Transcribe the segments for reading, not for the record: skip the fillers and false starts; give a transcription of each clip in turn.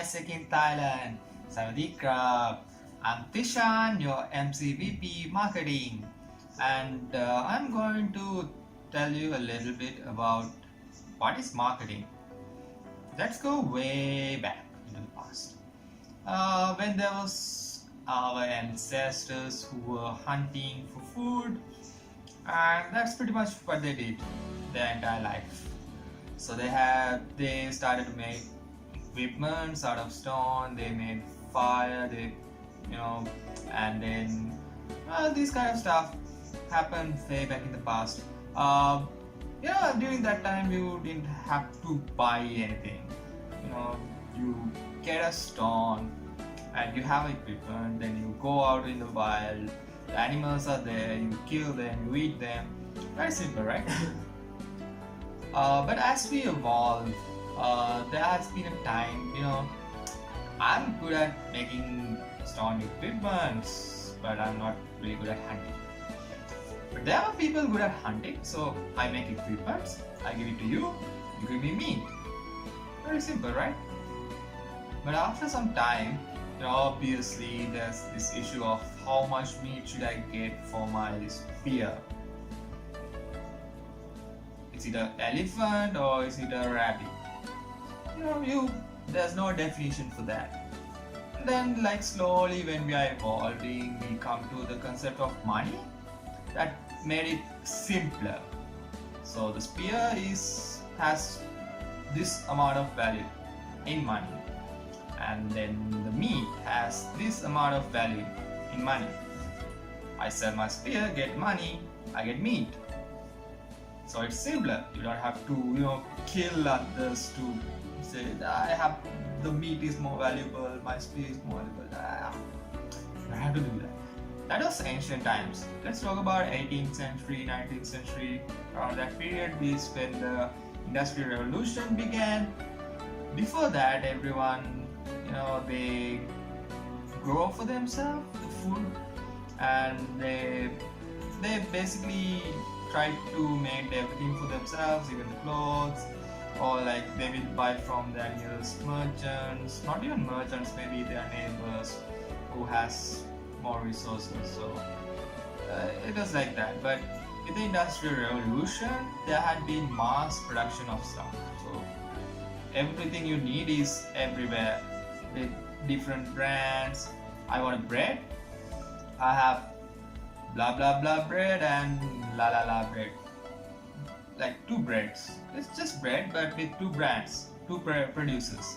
Isaac in Thailand. Sawadee krap. I'm Tishan, your MCVP Marketing, and I'm going to tell you a little bit about what is marketing. Let's go way back into the past. When there was our ancestors who were hunting for food, and that's pretty much what they did their entire life. So they started to make equipments out of stone. They made fire. And then this kind of stuff happened way back in the past. During that time you didn't have to buy anything. You get a stone and you have equipment. Then you go out in the wild. The animals are there. You kill them. You eat them. Very simple, right? But as we evolve, there has been a time, I'm good at making stone equipments, but I'm not really good at hunting. But there are people good at hunting, so I make equipments, I give it to you, you give me meat. Very simple, right? But after some time, obviously there's this issue of how much meat should I get for my spear. Is it an elephant or is it a rabbit? There's no definition for that. And then slowly when we are evolving, we come to the concept of money that made it simpler. So the spear has this amount of value in money, and then the meat has this amount of value in money. I sell my spear, get money, I get meat. So it's simpler. You don't have to, kill others to say the meat is more valuable, my spear is more valuable. You don't have to do that. That was ancient times. Let's talk about 18th century, 19th century. Around that period is when the Industrial Revolution began. Before that, everyone, they grow for themselves the food, and they basically try to make everything for themselves, even the clothes, or they will buy from their nearest merchants, not even merchants, maybe their neighbors who has more resources. So it was like that. But in the Industrial Revolution, there had been mass production of stuff. So everything you need is everywhere with different brands. I want a bread, I have blah blah blah bread and la la la bread. Like two breads. It's just bread but with two brands, two producers.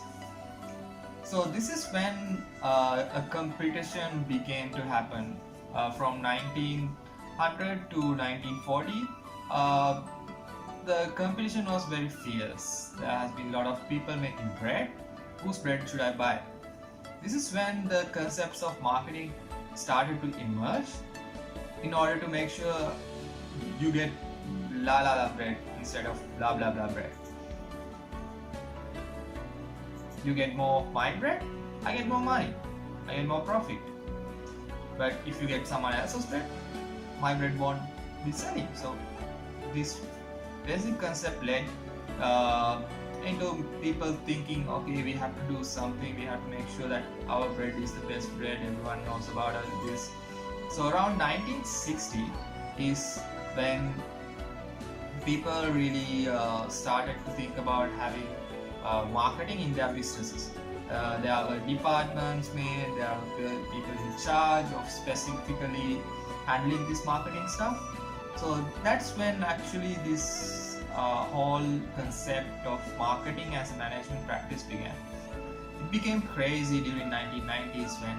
So this is when a competition began to happen from 1900 to 1940. The competition was very fierce. There has been a lot of people making bread. Whose bread should I buy? This is when the concepts of marketing started to emerge in order to make sure you get la la la bread instead of blah blah blah bread. You get more of my bread, I get more money, I get more profit. But if you get someone else's bread, my bread won't be selling. So this basic concept led into people thinking, okay, we have to do something, we have to make sure that our bread is the best bread, everyone knows about this. So around 1960 is when people really started to think about having marketing in their businesses. There are departments made, there are people in charge of specifically handling this marketing stuff. So that's when actually this whole concept of marketing as a management practice began. It became crazy during 1990s when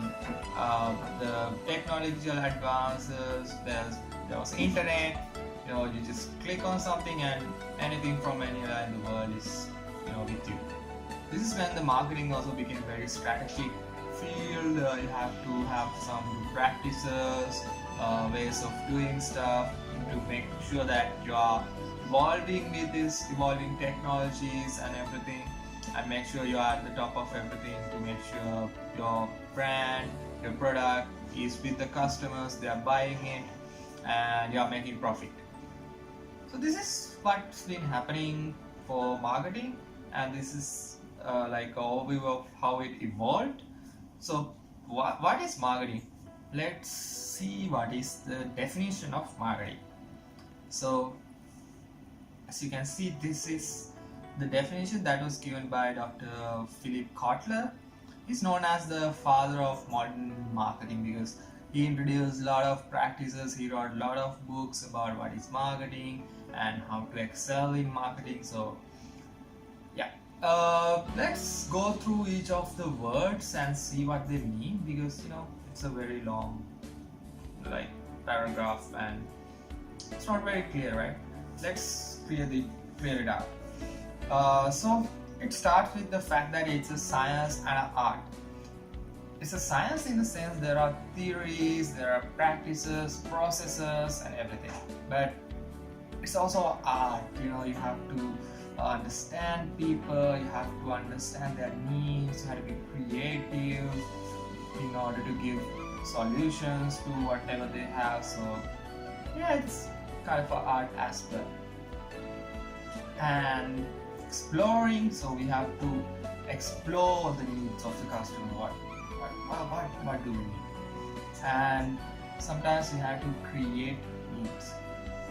the technological advances, there was internet. You just click on something and anything from anywhere in the world is with you. This is when the marketing also became very strategic field. You have to have some practices, ways of doing stuff to make sure that you are evolving with these evolving technologies and everything, and make sure you are at the top of everything to make sure your brand, your product is with the customers, they are buying it, and you are making profit. So this is what's been happening for marketing, and this is like an overview of how it evolved. So what is marketing? Let's see what is the definition of marketing. So as you can see, this is the definition that was given by Dr. Philip Kotler. He's known as the father of modern marketing because he introduced a lot of practices. He wrote a lot of books about what is marketing and how to excel in marketing. So yeah, let's go through each of the words and see what they mean, because it's a very long like paragraph and it's not very clear, right? Let's clear it out. So it starts with the fact that it's a science and an art. It's a science in the sense there are theories, there are practices, processes and everything, but it's also art. You have to understand people, you have to understand their needs, you have to be creative in order to give solutions to whatever they have. So yeah, it's kind of an art aspect. And exploring, so we have to explore the needs of the customer. What do we need? And sometimes we have to create needs.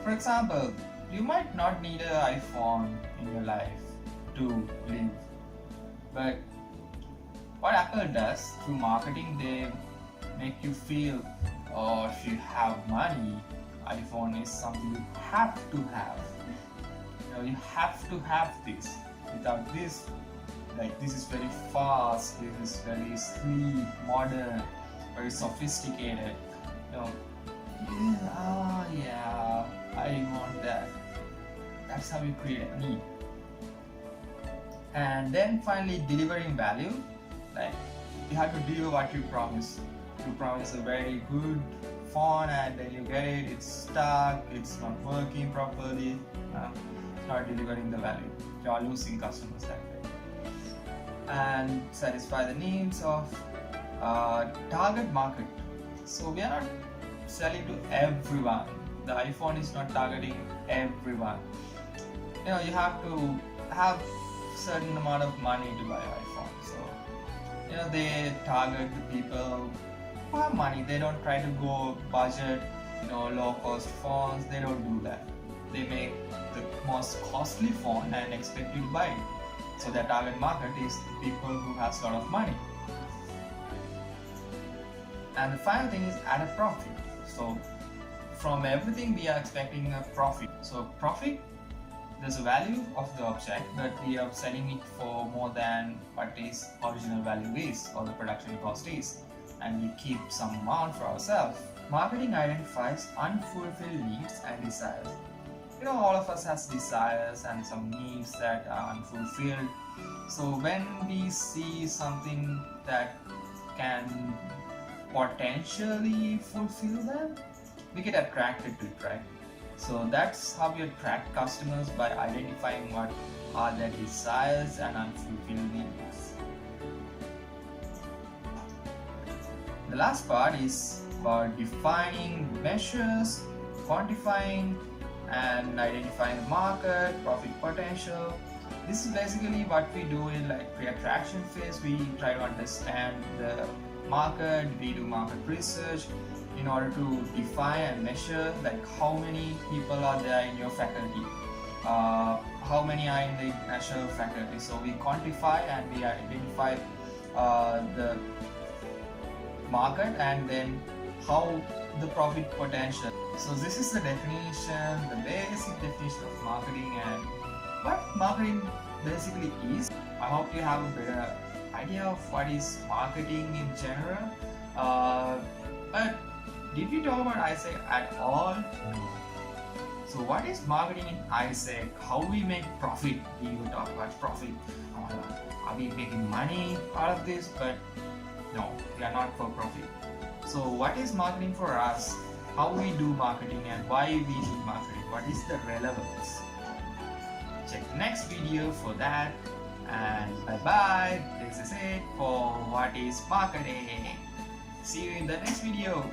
For example, you might not need an iPhone in your life to live, but what Apple does through marketing, they make you feel, oh, if you have money, iPhone is something you have to have. You have to have this. Without this, like, this is very fast, this is very sleek, modern, very sophisticated. Yeah, I want that. That's how you create a need. And then finally, delivering value. Like, you have to deliver what you promise. You promise a very good phone and then you get it, it's stuck, it's not working properly, it's not delivering the value. You are losing customers that way. And satisfy the needs of target market. So we are not selling to everyone. The iPhone is not targeting everyone. You have to have certain amount of money to buy an iPhone. So they target the people who have money. They don't try to go budget, low cost phones. They don't do that. They make the most costly phone and expect you to buy it. So their target market is the people who has a lot of money. And the final thing is add a profit. So from everything we are expecting a profit. So profit, there's a value of the object, but we are selling it for more than what its original value is or the production cost is, and we keep some amount for ourselves. Marketing identifies unfulfilled needs and desires. All of us has desires and some needs that are unfulfilled. So when we see something that can potentially fulfill them, we get attracted to it, right? So that's how we attract customers, by identifying what are their desires and unfulfilled needs. The last part is about defining measures, quantifying and identifying the market, profit potential. This is basically what we do in like pre-attraction phase. We try to understand the market, we do market research in order to define and measure like how many people are there in your faculty, how many are in the international faculty. So we quantify and we identify the market and then how the profit potential. So this is the definition, the basic definition of marketing and what marketing basically is. I hope you have a better idea of what is marketing in general. But did we talk about ISEC at all? So what is marketing in ISEC? How we make profit? We will talk about profit. Are we making money out of this? But no, we are not for profit. So what is marketing for us? How we do marketing and why we need marketing? What is the relevance? Check the next video for that. And bye bye. This is it for what is marketing. See you in the next video.